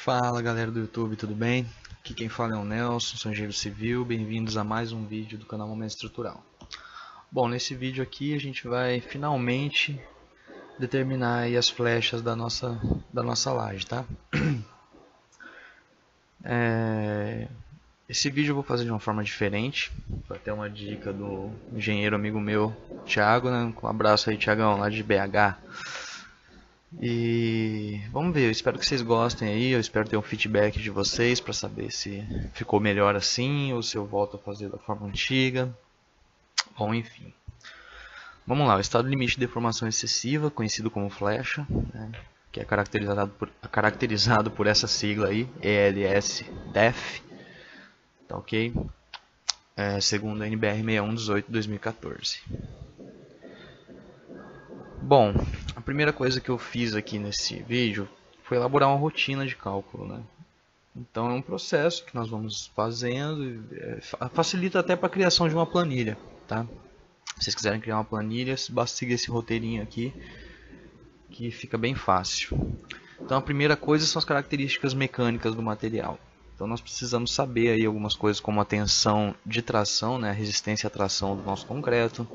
Fala galera do YouTube, tudo bem? Aqui quem fala é o Nelson, sou engenheiro civil, bem-vindos a mais um vídeo do canal Momento Estrutural. Bom, nesse vídeo aqui a gente vai finalmente determinar aí as flechas da nossa laje, tá? Esse vídeo eu vou fazer de uma forma diferente, vai ter uma dica do engenheiro amigo meu, Thiago, né? Um abraço aí, Thiagão, lá de BH. E vamos ver, eu espero que vocês gostem aí, eu espero ter um feedback de vocês para saber se ficou melhor assim ou se eu volto a fazer da forma antiga. Bom, enfim. Vamos lá, o estado limite de deformação excessiva, conhecido como flecha, né, que é caracterizado por essa sigla aí, ELS-DEF, tá ok? Segundo a NBR 6118/2014. Bom, a primeira coisa que eu fiz aqui nesse vídeo foi elaborar uma rotina de cálculo, né? Então é um processo que nós vamos fazendo, facilita até para a criação de uma planilha, tá? Se vocês quiserem criar uma planilha, basta seguir esse roteirinho aqui, que fica bem fácil. Então a primeira coisa são as características mecânicas do material. Então nós precisamos saber aí algumas coisas como a tensão de tração, né, a resistência à tração do nosso concreto,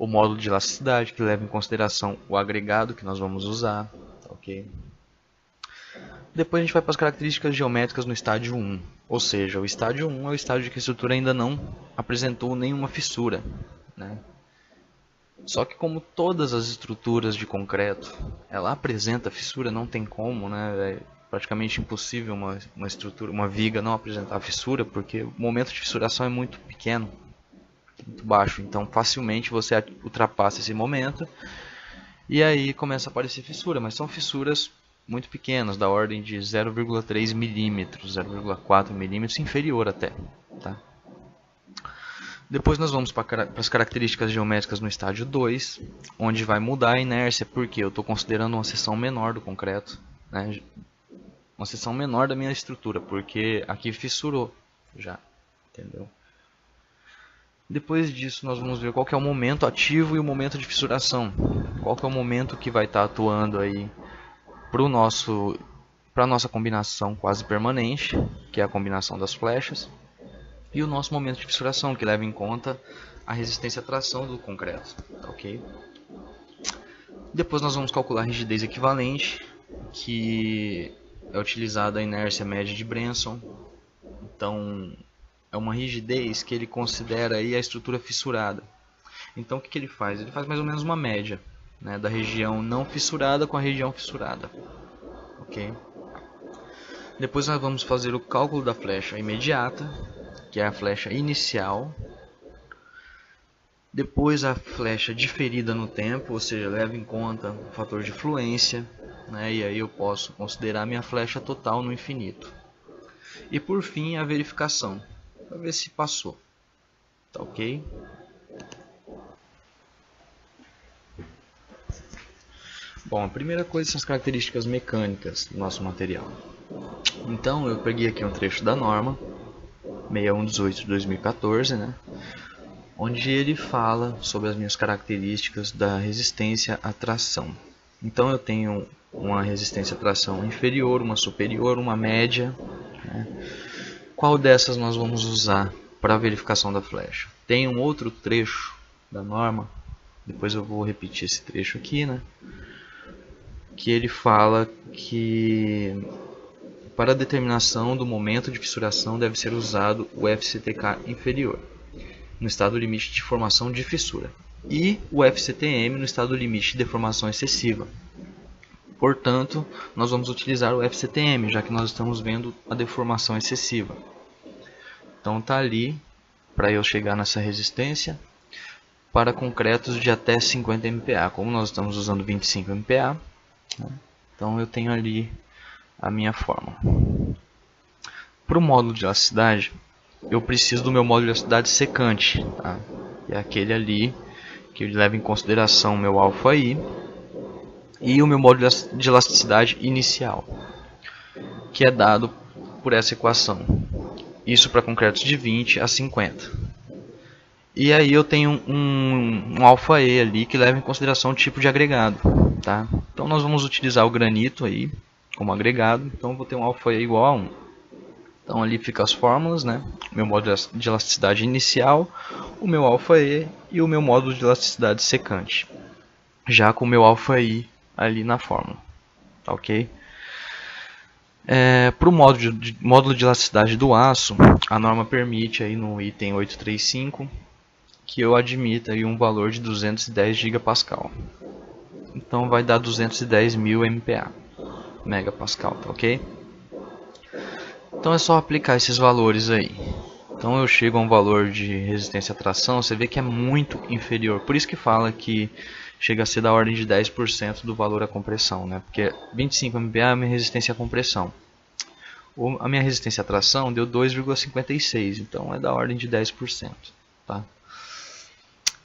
o módulo de elasticidade, que leva em consideração o agregado que nós vamos usar, ok? Depois a gente vai para as características geométricas no estágio 1, ou seja, o estágio 1 é o estágio que a estrutura ainda não apresentou nenhuma fissura, né? Só que como todas as estruturas de concreto, ela apresenta fissura, não tem como, né? É praticamente impossível uma estrutura, uma viga não apresentar fissura, porque o momento de fissuração é muito pequeno, muito baixo, então facilmente você ultrapassa esse momento e aí começa a aparecer fissura, mas são fissuras muito pequenas, da ordem de 0,3 milímetros, 0,4 milímetros, inferior até, tá? Depois nós vamos para as características geométricas no estágio 2, onde vai mudar a inércia, porque eu estou considerando uma seção menor do concreto, né? Uma seção menor da minha estrutura, porque aqui fissurou já, entendeu? Depois disso nós vamos ver qual que é o momento ativo e o momento de fissuração. Qual que é o momento que vai estar atuando aí para a nossa combinação quase permanente, que é a combinação das flechas. E o nosso momento de fissuração, que leva em conta a resistência à tração do concreto. Ok? Depois nós vamos calcular a rigidez equivalente, que é utilizada a inércia média de Brenson. Então é uma rigidez que ele considera aí a estrutura fissurada. Então o que ele faz? Ele faz mais ou menos uma média, né, da região não fissurada com a região fissurada. Ok? Depois nós vamos fazer o cálculo da flecha imediata, que é a flecha inicial. Depois a flecha diferida no tempo, ou seja, leva em conta o fator de fluência, né, e aí eu posso considerar minha flecha total no infinito. E por fim a verificação, para ver se passou. Tá ok? Bom, a primeira coisa são as características mecânicas do nosso material. Então eu peguei aqui um trecho da norma 6118/2014, né, onde ele fala sobre as minhas características da resistência à tração. Então eu tenho uma resistência à tração inferior, uma superior, uma média, né? Qual dessas nós vamos usar para a verificação da flecha? Tem um outro trecho da norma, depois eu vou repetir esse trecho aqui, né, que ele fala que para a determinação do momento de fissuração deve ser usado o FCTK inferior, no estado limite de formação de fissura, e o FCTM no estado limite de deformação excessiva. Portanto, nós vamos utilizar o FCTM, já que nós estamos vendo a deformação excessiva. Então está ali, para eu chegar nessa resistência, para concretos de até 50 MPa. Como nós estamos usando 25 MPa, né, então eu tenho ali a minha fórmula. Para o módulo de elasticidade, eu preciso do meu módulo de elasticidade secante, tá? É aquele ali que leva em consideração o meu alfa-i e o meu módulo de elasticidade inicial, que é dado por essa equação. Isso para concretos de 20 a 50. E aí eu tenho um alfa-e ali que leva em consideração o tipo de agregado, tá? Então nós vamos utilizar o granito aí como agregado, então eu vou ter um alfa E igual a 1. Então ali fica as fórmulas, né? Meu módulo de elasticidade inicial, o meu alfa E e o meu módulo de elasticidade secante, já com o meu alfa I ali na fórmula, tá ok? Para o módulo de elasticidade do aço, a norma permite aí no item 835 que eu admita aí um valor de 210 gigapascal. Então vai dar 210.000 MPa, megapascal, tá ok? Então é só aplicar esses valores aí. Então eu chego a um valor de resistência à tração, você vê que é muito inferior. Por isso que fala que chega a ser da ordem de 10% do valor à compressão, né? Porque 25 MPa é a minha resistência à compressão. A minha resistência à tração deu 2,56, então é da ordem de 10%. Tá?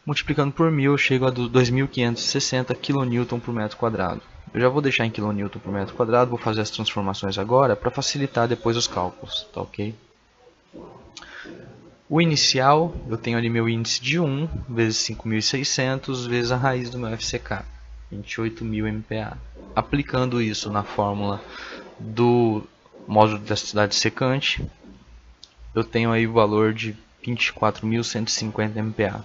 Multiplicando por 1000 eu chego a 2.560 kN por metro quadrado. Eu já vou deixar em kN por metro quadrado, vou fazer as transformações agora para facilitar depois os cálculos, tá ok? O inicial, eu tenho ali meu índice de 1 vezes 5.600 vezes a raiz do meu FCK, 28.000 MPa. Aplicando isso na fórmula do módulo de elasticidade secante, eu tenho aí o valor de 24.150 MPa.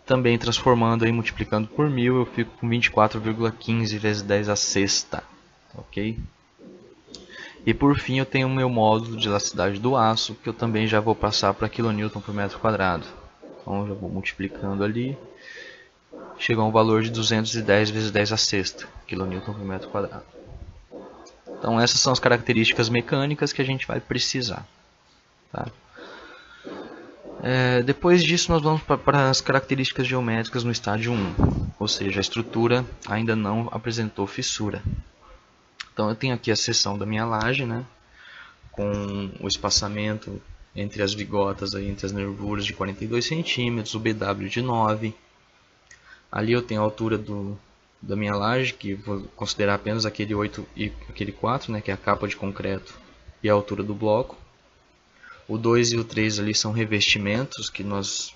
Também transformando aí, multiplicando por 1000, eu fico com 24,15 vezes 10 a sexta, ok? E por fim eu tenho o meu módulo de elasticidade do aço, que eu também já vou passar para kN por metro quadrado. Então já vou multiplicando ali, chega a um valor de 210 vezes 10 a sexta, kN por metro quadrado. Então essas são as características mecânicas que a gente vai precisar. Tá? Depois disso nós vamos para as características geométricas no estágio 1, ou seja, a estrutura ainda não apresentou fissura. Então eu tenho aqui a seção da minha laje, né, com o espaçamento entre as vigotas, aí, entre as nervuras de 42 centímetros, o BW de 9. Ali eu tenho a altura da minha laje, que vou considerar apenas aquele 8 e aquele 4, né, que é a capa de concreto, e a altura do bloco. O 2 e o 3 ali são revestimentos que nós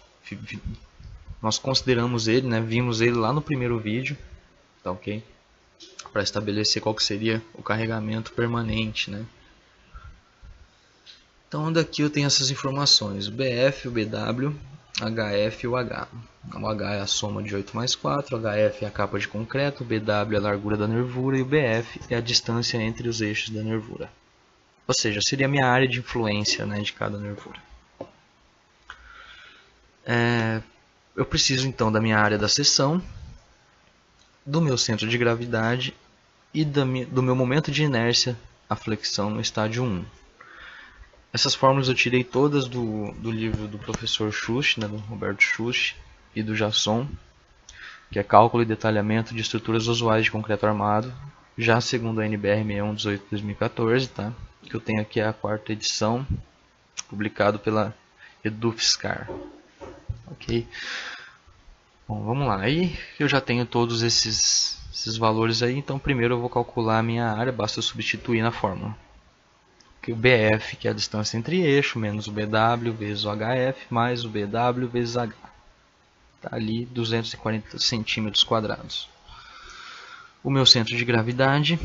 consideramos ele, né? Vimos ele lá no primeiro vídeo, tá ok? Para estabelecer qual que seria o carregamento permanente, né? Então daqui eu tenho essas informações, o BF, o BW, HF e o H. O H é a soma de 8 mais 4, o HF é a capa de concreto, o BW é a largura da nervura e o BF é a distância entre os eixos da nervura. Ou seja, seria a minha área de influência, né, de cada nervura. Eu preciso então da minha área da seção, do meu centro de gravidade e do meu momento de inércia, a flexão no estágio 1. Essas fórmulas eu tirei todas do livro do professor Schuch, né, do Roberto Schuch e do Jasson, que é Cálculo e Detalhamento de Estruturas Usuais de Concreto Armado, já segundo a NBR 6118/2014, tá? Que eu tenho aqui a 4ª edição, publicado pela Edufscar. Ok? Bom, vamos lá. Aí eu já tenho todos esses valores aí, então primeiro eu vou calcular a minha área, basta eu substituir na fórmula. Que o BF, que é a distância entre eixo, menos o BW vezes o HF, mais o BW vezes H. Tá ali 240 centímetros quadrados. O meu centro de gravidade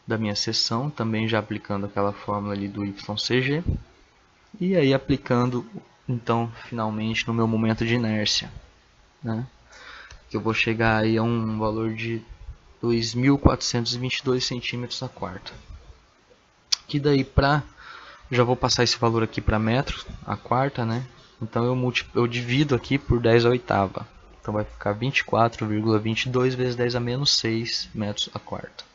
da minha seção, também já aplicando aquela fórmula ali do YCG, e aí aplicando então finalmente no meu momento de inércia, né, que eu vou chegar aí a um valor de 2.422 centímetros a quarta, que daí já vou passar esse valor aqui para metro a quarta, né, então eu divido aqui por 10 a oitava, então vai ficar 24,22 vezes 10 a menos 6 metros a quarta.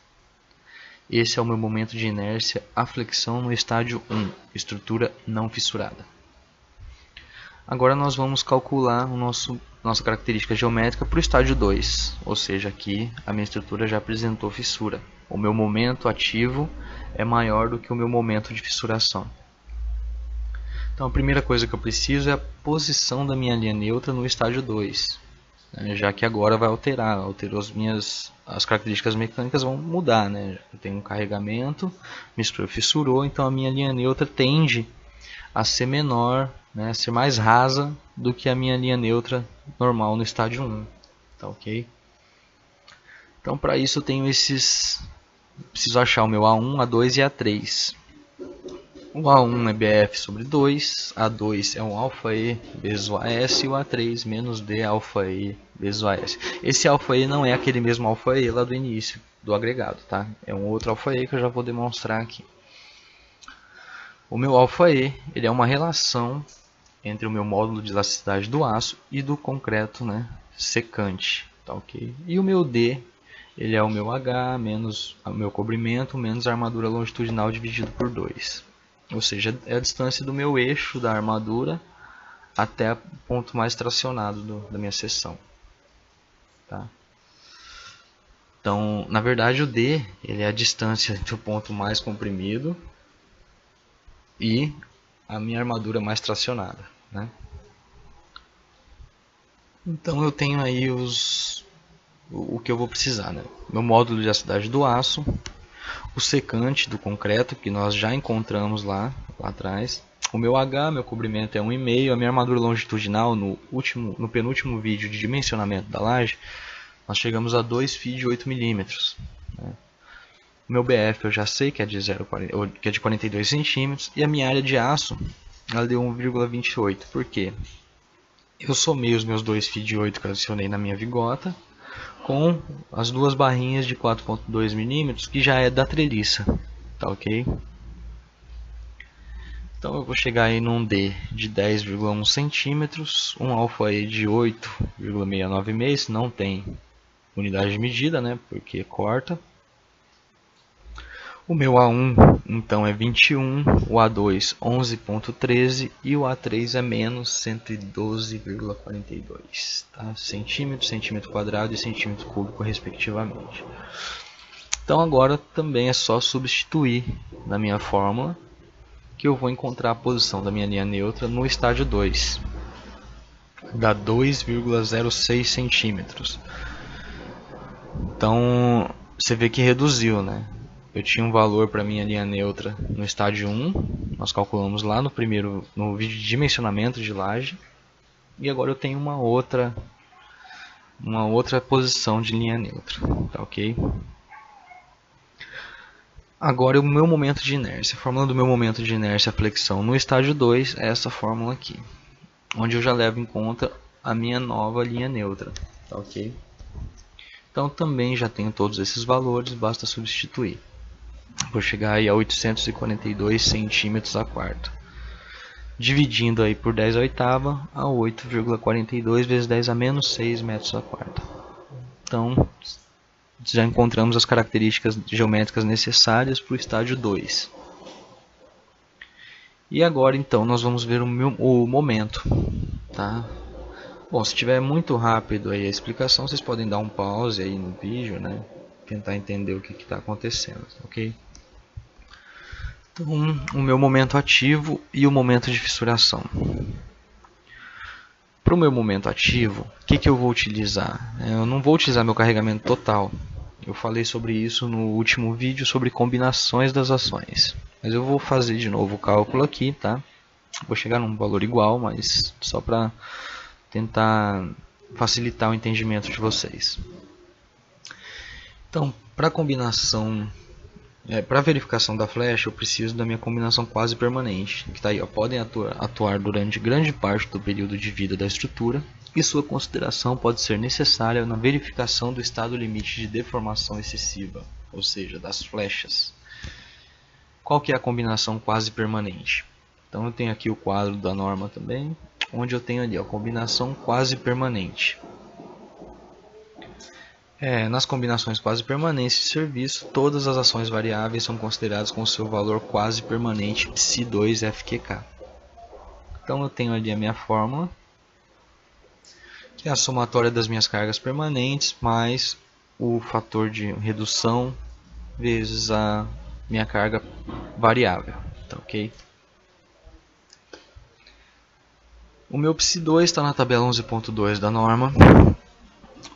Esse é o meu momento de inércia, a flexão no estágio 1, estrutura não fissurada. Agora nós vamos calcular nossa característica geométrica para o estágio 2, ou seja, aqui a minha estrutura já apresentou fissura. O meu momento ativo é maior do que o meu momento de fissuração. Então a primeira coisa que eu preciso é a posição da minha linha neutra no estágio 2. Já que agora vai alterou as características mecânicas vão mudar, né? Eu tenho um carregamento, me fissurou, então a minha linha neutra tende a ser menor, né? A ser mais rasa do que a minha linha neutra normal no estágio 1, tá ok? Então para isso eu tenho preciso achar o meu A1, A2 e A3. O A1 é BF sobre 2, A2 é um αE vezes o AS e o A3 menos D αE vezes o AS. Esse αE não é aquele mesmo αE lá do início do agregado, tá? É um outro αE que eu já vou demonstrar aqui. O meu αE, ele é uma relação entre o meu módulo de elasticidade do aço e do concreto, né, secante, tá ok? E o meu D, ele é o meu H menos o meu cobrimento menos a armadura longitudinal dividido por 2. Ou seja, é a distância do meu eixo da armadura até o ponto mais tracionado da minha seção. Tá? Então, na verdade, o D, ele é a distância entre o ponto mais comprimido e a minha armadura mais tracionada. Né? Então, eu tenho aí o que eu vou precisar. Né? Meu módulo de elasticidade do aço, o secante do concreto, que nós já encontramos lá atrás. O meu H, meu cobrimento é 1,5. A minha armadura longitudinal, no penúltimo vídeo de dimensionamento da laje, nós chegamos a 2 φ de 8 mm. Né? O meu BF eu já sei que é de 42 centímetros. E a minha área de aço, ela deu 1,28. Por quê? Eu somei os meus 2 φ de 8 que eu adicionei na minha vigota com as duas barrinhas de 4,2 mm, que já é da treliça, tá ok? Então eu vou chegar aí num D de 10,1 centímetros, um αE de 8,696, não tem unidade de medida, né, porque corta. O meu A1 então é 21, o A2 11,13 e o A3 é menos 112,42, tá? Centímetro, centímetro quadrado e centímetro cúbico respectivamente. Então agora também é só substituir na minha fórmula que eu vou encontrar a posição da minha linha neutra no estágio 2. Dá 2,06 centímetros. Então você vê que reduziu, né? Eu tinha um valor para minha linha neutra no estágio 1, nós calculamos lá no vídeo de dimensionamento de laje, e agora eu tenho uma outra posição de linha neutra, tá ok? Agora o meu momento de inércia, a fórmula do meu momento de inércia flexão no estágio 2 é essa fórmula aqui, onde eu já levo em conta a minha nova linha neutra, tá ok? Então também já tenho todos esses valores, basta substituir. Vou chegar aí a 842 centímetros a quarta. Dividindo aí por 10 a oitava, a 8,42 vezes 10 a menos 6 metros a quarta. Então, já encontramos as características geométricas necessárias para o estágio 2. E agora, então, nós vamos ver o momento. Tá? Bom, se estiver muito rápido aí a explicação, vocês podem dar um pause aí no vídeo, né? Tentar entender o que está acontecendo, ok? Então, o meu momento ativo e o momento de fissuração. Para o meu momento ativo, o que eu vou utilizar? Eu não vou utilizar meu carregamento total. Eu falei sobre isso no último vídeo, sobre combinações das ações. Mas eu vou fazer de novo o cálculo aqui, tá? Vou chegar num valor igual, mas só para tentar facilitar o entendimento de vocês. Então, para combinação, para verificação da flecha, eu preciso da minha combinação quase permanente, que está aí, ó, podem atuar durante grande parte do período de vida da estrutura, e sua consideração pode ser necessária na verificação do estado limite de deformação excessiva, ou seja, das flechas. Qual que é a combinação quase permanente? Então eu tenho aqui o quadro da norma também, onde eu tenho ali a combinação quase permanente. Nas combinações quase permanentes de serviço, todas as ações variáveis são consideradas com seu valor quase permanente Ψ2FQK. Então eu tenho ali a minha fórmula, que é a somatória das minhas cargas permanentes mais o fator de redução vezes a minha carga variável. Tá, ok? O meu Ψ2 está na tabela 11.2 da norma,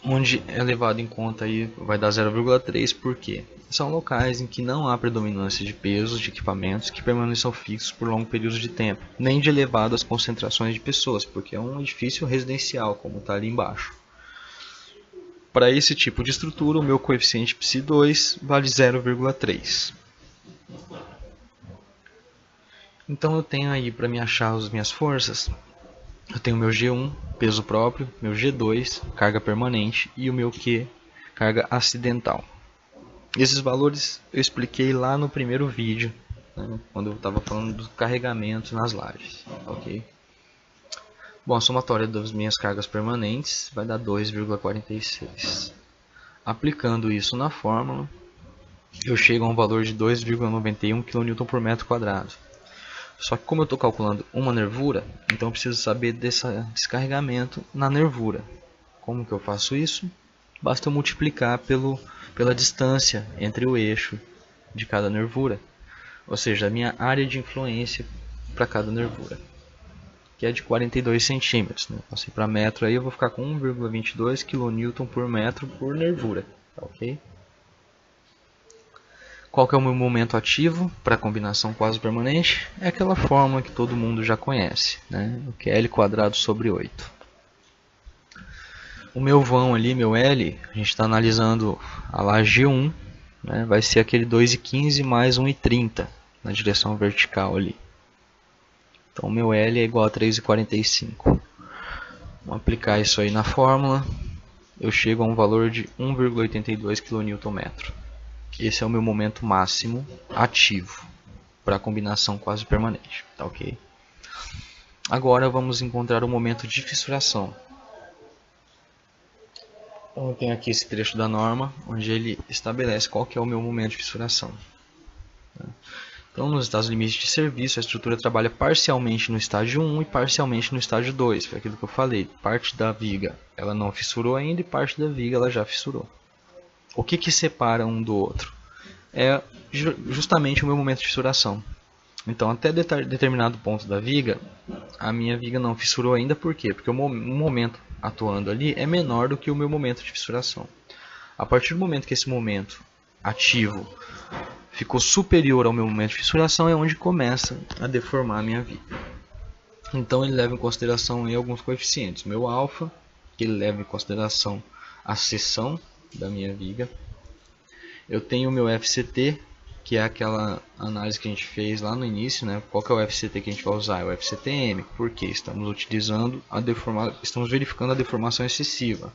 onde é levado em conta aí, vai dar 0,3, porque são locais em que não há predominância de pesos de equipamentos que permaneçam fixos por longo período de tempo, nem de elevadas concentrações de pessoas, porque é um edifício residencial, como está ali embaixo. para esse tipo de estrutura, o meu coeficiente Psi2 vale 0,3. Então eu tenho aí, para me achar as minhas forças, eu tenho o meu G1, peso próprio, meu G2, carga permanente, e o meu Q, carga acidental. Esses valores eu expliquei lá no primeiro vídeo, né, quando eu estava falando do carregamento nas lajes. Ok? Bom, a somatória das minhas cargas permanentes vai dar 2,46. Aplicando isso na fórmula, eu chego a um valor de 2,91 kN por metro quadrado. Só que como eu estou calculando uma nervura, então eu preciso saber desse carregamento na nervura. Como que eu faço isso? Basta eu multiplicar pela distância entre o eixo de cada nervura, ou seja, a minha área de influência para cada nervura, que é de 42 centímetros. Né? Passei para metro, aí eu vou ficar com 1,22 kN por metro por nervura. Ok? Qual que é o meu momento ativo para a combinação quase permanente? É aquela fórmula que todo mundo já conhece, né? O que é L²/8. O meu vão ali, meu L, a gente está analisando a laje 1, né? Vai ser aquele 2,15 mais 1,30 na direção vertical ali. Então, meu L é igual a 3,45. Vamos aplicar isso aí na fórmula. Eu chego a um valor de 1,82 kN/m. Esse é o meu momento máximo ativo para a combinação quase permanente. Tá ok? Agora vamos encontrar o momento de fissuração. Eu tenho aqui esse trecho da norma, onde ele estabelece qual que é o meu momento de fissuração. Então, nos estados limites de serviço, a estrutura trabalha parcialmente no estágio 1 e parcialmente no estágio 2. Foi aquilo que eu falei. Parte da viga ela não fissurou ainda e parte da viga ela já fissurou. O que separa um do outro? É justamente o meu momento de fissuração. Então, até determinado ponto da viga, a minha viga não fissurou ainda. Por quê? Porque o momento atuando ali é menor do que o meu momento de fissuração. A partir do momento que esse momento ativo ficou superior ao meu momento de fissuração, é onde começa a deformar a minha viga. Então ele leva em consideração aí alguns coeficientes. Meu alfa, que ele leva em consideração a seção da minha viga. Eu tenho o meu FCT, que é aquela análise que a gente fez lá no início, né? Qual que é o FCT que a gente vai usar? É o FCTM, porque estamos utilizando estamos verificando a deformação excessiva,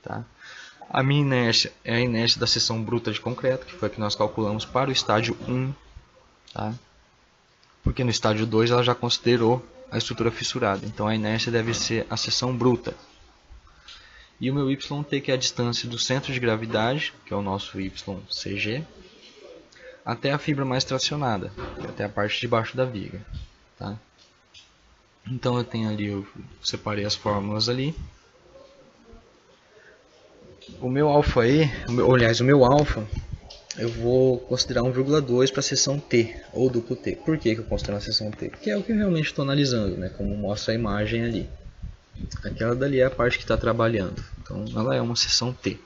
tá? A minha inércia é a inércia da seção bruta de concreto, que foi a que nós calculamos para o estágio 1, tá? Porque no estágio 2 ela já considerou a estrutura fissurada, então a inércia deve ser a seção bruta. E o meu YT, que é a distância do centro de gravidade, que é o nosso YCG, até a fibra mais tracionada, que é até a parte de baixo da viga, tá? Então eu tenho ali, eu separei as fórmulas ali. O meu alfa E, aliás, o meu alfa, eu vou considerar 1,2 para a seção T, ou duplo T. Por que eu considero a seção T? Porque é o que eu realmente estou analisando, né? Como mostra a imagem ali. Aquela dali é a parte que está trabalhando. Então ela é uma seção T.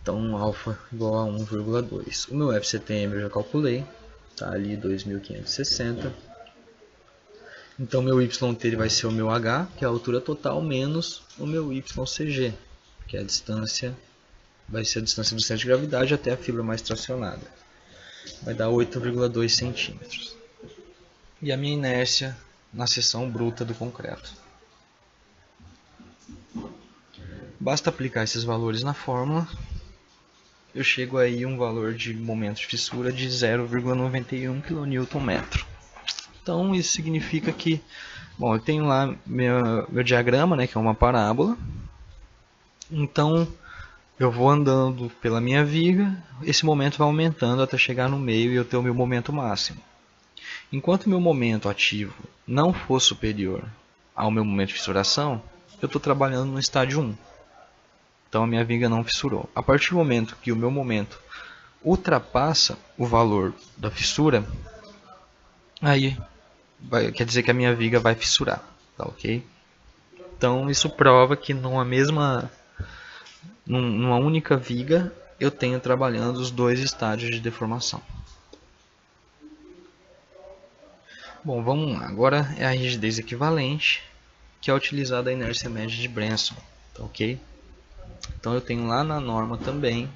Então alfa igual a 1,2. O meu FCTM eu já calculei. Está ali 2.560. Então meu YT ele vai ser o meu H, que é a altura total, menos o meu YCG, que é a distância, vai ser a distância do centro de gravidade até a fibra mais tracionada. Vai dar 8,2 centímetros. E a minha inércia na seção bruta do concreto. Basta aplicar esses valores na fórmula. Eu chego aí a um valor de momento de fissura de 0,91 kN/m. Então isso significa que, bom, eu tenho lá meu diagrama, né, que é uma parábola. Então eu vou andando pela minha viga, esse momento vai aumentando até chegar no meio e eu ter o meu momento máximo. Enquanto meu momento ativo não for superior ao meu momento de fissuração, eu estou trabalhando no estágio 1. Então a minha viga não fissurou. A partir do momento que o meu momento ultrapassa o valor da fissura, aí quer dizer que a minha viga vai fissurar, tá ok? Então isso prova que numa única viga eu tenho trabalhando os dois estágios de deformação. Bom, vamos lá. Agora é a rigidez equivalente, que é utilizada a inércia média de Brenson, tá ok? Então eu tenho lá na norma também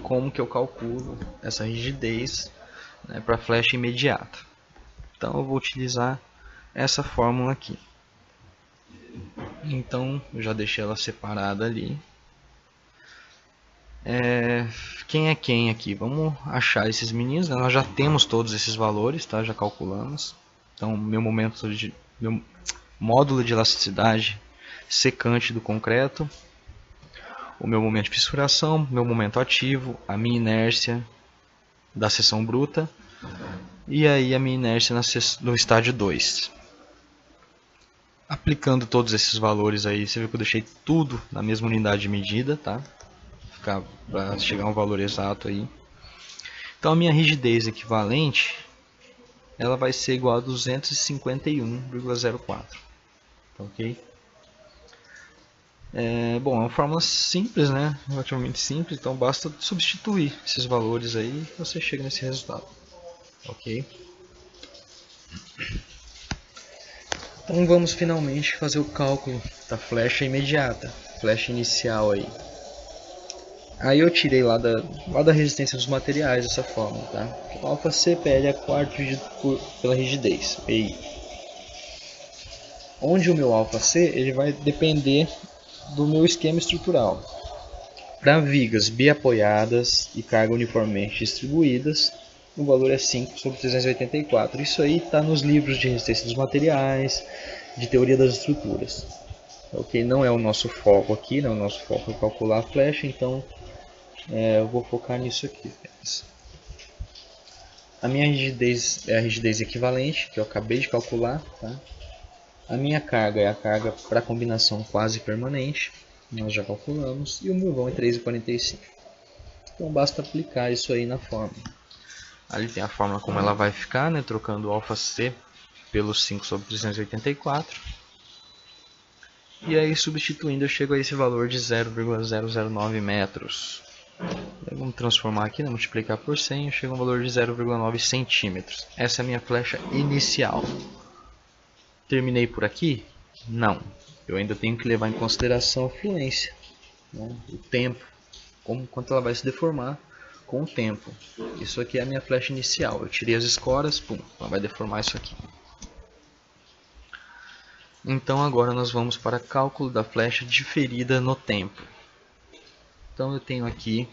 como que eu calculo essa rigidez, né, para flecha imediata. Então eu vou utilizar essa fórmula aqui. Então eu já deixei ela separada ali. Quem é quem aqui? Vamos achar esses meninos, né? Nós já temos todos esses valores, tá? Já calculamos. Então meu módulo de elasticidade secante do concreto, o meu momento de fissuração, meu momento ativo, a minha inércia da seção bruta e aí a minha inércia no estágio 2. Aplicando todos esses valores aí, você vê que eu deixei tudo na mesma unidade de medida, tá? Para chegar a um valor exato aí. Então a minha rigidez equivalente ela vai ser igual a 251,04, ok? Bom, é uma fórmula simples, né? Relativamente simples, então basta substituir esses valores aí e você chega nesse resultado, ok? Então vamos finalmente fazer o cálculo da flecha imediata, flecha inicial aí. Aí eu tirei lá da resistência dos materiais essa fórmula, tá? Alfa C PL a quarto dividido pela rigidez, PI. Onde o meu alfa C ele vai depender do meu esquema estrutural. Para vigas biapoiadas e carga uniformemente distribuídas, o valor é 5 sobre 384. Isso aí está nos livros de resistência dos materiais, de teoria das estruturas. Ok, não é o nosso foco aqui, não é o nosso foco é calcular a flecha, então eu vou focar nisso aqui. A minha rigidez é a rigidez equivalente, que eu acabei de calcular. Tá? A minha carga é a carga para combinação quase permanente, nós já calculamos, e o meu vão é 3,45. Então basta aplicar isso aí na fórmula. Ali tem a fórmula como ela vai ficar, né? Trocando o alfa-C pelo 5 sobre 384. E aí substituindo eu chego a esse valor de 0,009 metros. Vamos transformar aqui, né? Multiplicar por 100, eu chego a um valor de 0,9 centímetros. Essa é a minha flecha inicial. Terminei por aqui? Não. Eu ainda tenho que levar em consideração a fluência, né? O tempo, quanto ela vai se deformar com o tempo. Isso aqui é a minha flecha inicial. Eu tirei as escoras, pum, ela vai deformar isso aqui. Então agora nós vamos para cálculo da flecha diferida no tempo. Então eu tenho aqui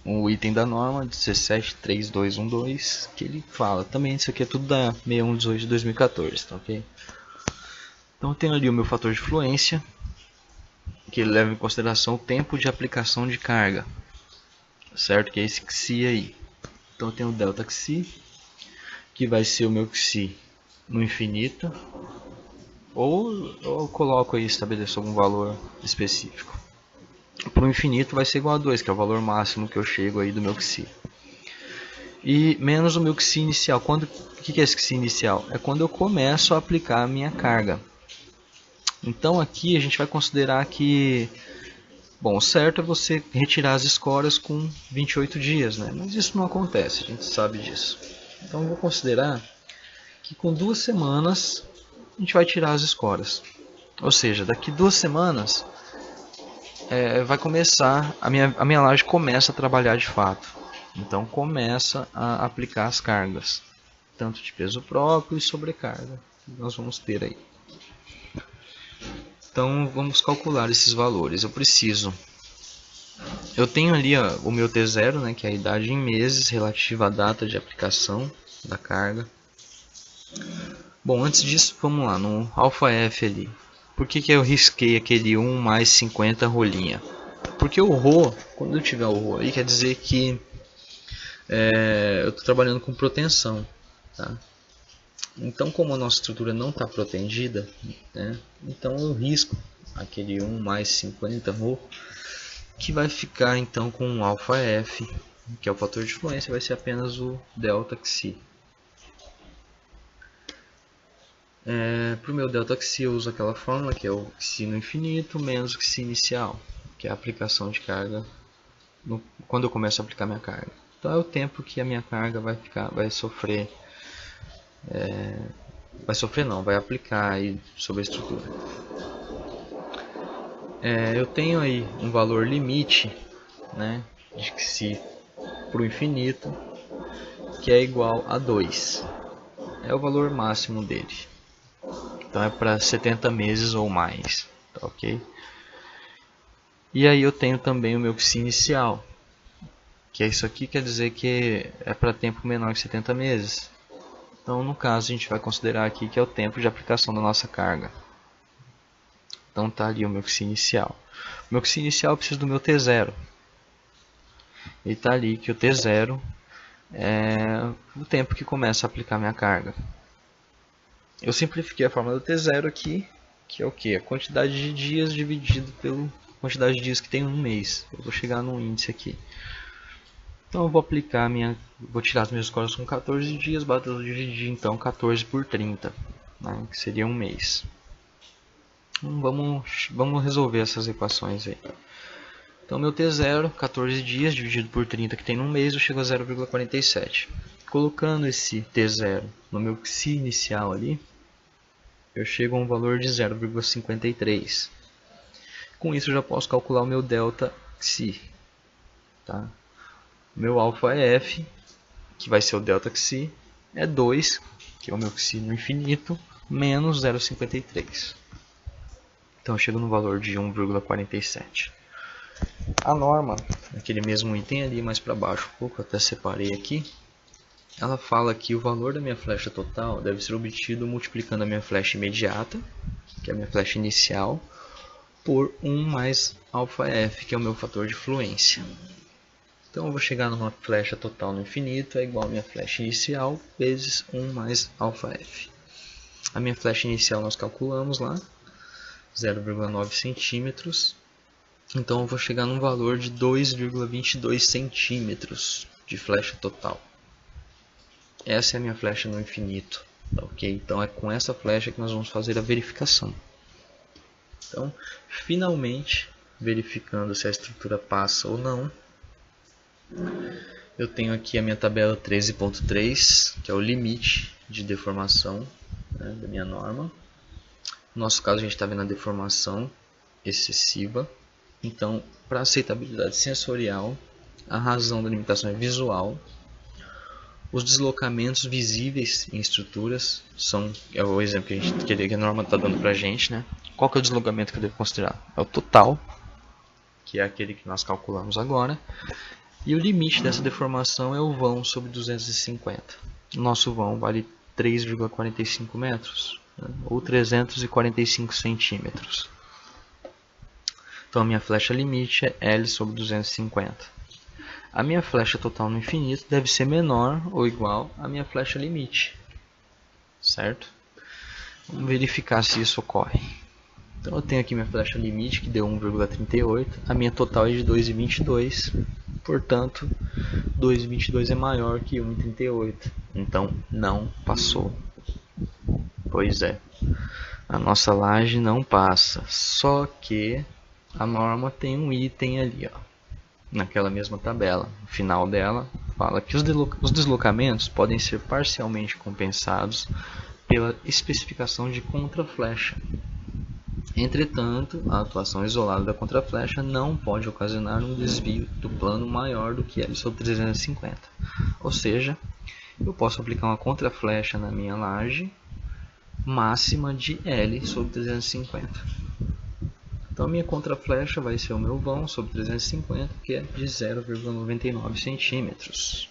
o item da norma 173212, que ele fala, também isso aqui é tudo da 6118 de 2014, tá ok? Então eu tenho ali o meu fator de fluência, que ele leva em consideração o tempo de aplicação de carga, certo? Que é esse Xi aí. Então eu tenho o delta Xi, que vai ser o meu Xi no infinito, ou eu coloco aí, estabeleço algum valor específico. Para o infinito vai ser igual a 2, que é o valor máximo que eu chego aí do meu Xi. E menos o meu Xi inicial. O que é esse Xi inicial? É quando eu começo a aplicar a minha carga. Então aqui a gente vai considerar que, bom, o certo é você retirar as escoras com 28 dias, né? Mas isso não acontece, a gente sabe disso. Então eu vou considerar que com 2 semanas a gente vai tirar as escoras. Ou seja, daqui 2 semanas vai começar, a minha laje começa a trabalhar de fato. Então começa a aplicar as cargas, tanto de peso próprio e sobrecarga, que nós vamos ter aí. Então vamos calcular esses valores. Eu tenho ali o meu T0, né, que é a idade em meses relativa à data de aplicação da carga. Bom, antes disso, vamos lá, no alfa F ali. Por que eu risquei aquele 1 mais 50 rolinha? Porque o Rho, quando eu tiver o Rho aí, quer dizer que eu estou trabalhando com proteção. Tá? Então, como a nossa estrutura não está protegida, né, então eu risco aquele 1 mais 50 Rho, que vai ficar então com um alfa F, que é o fator de fluência, vai ser apenas o delta Xi. Para o meu delta Xi eu uso aquela fórmula que é o Xi no infinito menos o Xi inicial, que é a aplicação de carga quando eu começo a aplicar minha carga. Então é o tempo que a minha carga vai aplicar aí sobre a estrutura. Eu tenho aí um valor limite, né, de que se para o infinito, que é igual a 2. É o valor máximo dele. Então é para 70 meses ou mais, tá ok? E aí eu tenho também o meu psi inicial, que é isso aqui, quer dizer que é para tempo menor que 70 meses. Então no caso a gente vai considerar aqui que é o tempo de aplicação da nossa carga. Então tá ali o meu psi inicial. O meu psi inicial precisa do meu T0. E tá ali que o T0 é o tempo que começa a aplicar minha carga. Eu simplifiquei a fórmula do T0 aqui, que é o que? A quantidade de dias dividido pela quantidade de dias que tem um mês. Eu vou chegar num índice aqui. Então eu vou aplicar vou tirar as minhas escolas com 14 dias, dividir então 14 por 30, né, que seria um mês. Então, vamos resolver essas equações aí. Então meu T0, 14 dias dividido por 30 que tem num mês, eu chego a 0,47. Colocando esse T0 no meu psi inicial ali, eu chego a um valor de 0,53. Com isso eu já posso calcular o meu delta psi. Tá? Meu alfa é F, que vai ser o delta psi, é 2, que é o meu psi no infinito, menos 0,53. Então eu chego no valor de 1,47. A norma, aquele mesmo item ali mais para baixo, um pouco, até separei aqui, ela fala que o valor da minha flecha total deve ser obtido multiplicando a minha flecha imediata, que é a minha flecha inicial, por 1 mais αf, que é o meu fator de fluência. Então eu vou chegar numa flecha total no infinito, é igual a minha flecha inicial, vezes 1 mais αf. A minha flecha inicial nós calculamos lá, 0,9 centímetros. Então eu vou chegar num valor de 2,22 centímetros de flecha total. Essa é a minha flecha no infinito, tá ok? Então é com essa flecha que nós vamos fazer a verificação. Então, finalmente, verificando se a estrutura passa ou não, eu tenho aqui a minha tabela 13.3, que é o limite de deformação, né, da minha norma. No nosso caso, a gente está vendo a deformação excessiva. Então, para aceitabilidade sensorial, a razão da limitação é visual. Os deslocamentos visíveis em estruturas é o exemplo que a norma está dando para a gente, né? Qual que é o deslocamento que eu devo considerar? É o total, que é aquele que nós calculamos agora. E o limite dessa deformação é o vão sobre 250. Nosso vão vale 3,45 metros, né? Ou 345 centímetros. Então a minha flecha limite é L sobre 250. A minha flecha total no infinito deve ser menor ou igual à minha flecha limite. Certo? Vamos verificar se isso ocorre. Então eu tenho aqui minha flecha limite, que deu 1,38. A minha total é de 2,22. Portanto, 2,22 é maior que 1,38. Então não passou. Pois é. A nossa laje não passa. Só que a norma tem um item ali, ó, naquela mesma tabela. No final dela fala que os deslocamentos podem ser parcialmente compensados pela especificação de contraflecha. Entretanto, a atuação isolada da contraflecha não pode ocasionar um desvio do plano maior do que L sobre 350. Ou seja, eu posso aplicar uma contraflecha na minha laje máxima de L sobre 350. Então a minha contraflecha vai ser o meu vão sobre 350, que é de 0,99 centímetros.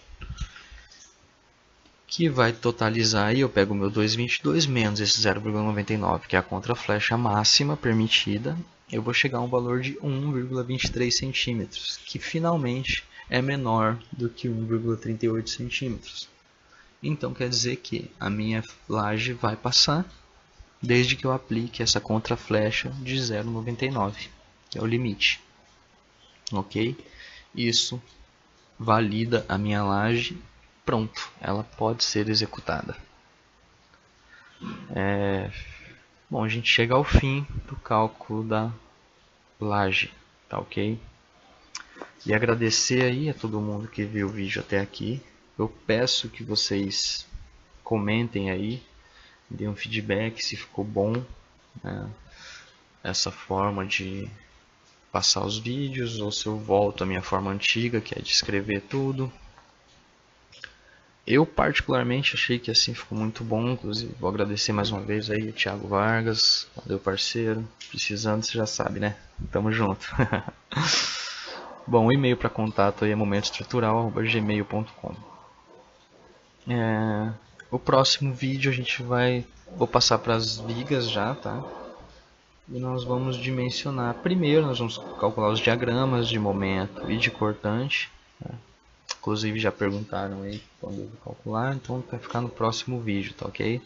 Que vai totalizar aí, eu pego o meu 2,22 menos esse 0,99, que é a contraflecha máxima permitida. Eu vou chegar a um valor de 1,23 centímetros, que finalmente é menor do que 1,38 centímetros. Então quer dizer que a minha laje vai passar, desde que eu aplique essa contraflecha de 0,99, que é o limite. Ok? Isso valida a minha laje. Pronto, ela pode ser executada. Bom, a gente chega ao fim do cálculo da laje, tá ok? E agradecer aí a todo mundo que viu o vídeo até aqui. Eu peço que vocês comentem aí, deem um feedback se ficou bom, né, essa forma de passar os vídeos ou se eu volto à minha forma antiga, que é de escrever tudo. Eu particularmente achei que assim ficou muito bom, inclusive vou agradecer mais uma vez aí o Thiago Vargas, valeu parceiro, precisando você já sabe, né? Tamo junto. Bom, o e-mail para contato aí é momentoestrutural@gmail.com. O próximo vídeo a gente vou passar para as vigas já, tá? E nós vamos dimensionar. Primeiro nós vamos calcular os diagramas de momento e de cortante, né? Inclusive já perguntaram aí quando eu vou calcular, então vai ficar no próximo vídeo, tá ok?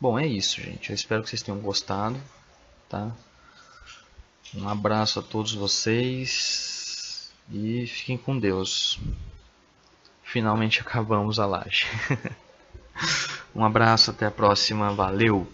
Bom, é isso, gente. Eu espero que vocês tenham gostado, tá? Um abraço a todos vocês e fiquem com Deus. Finalmente acabamos a laje. Um abraço, até a próxima, valeu!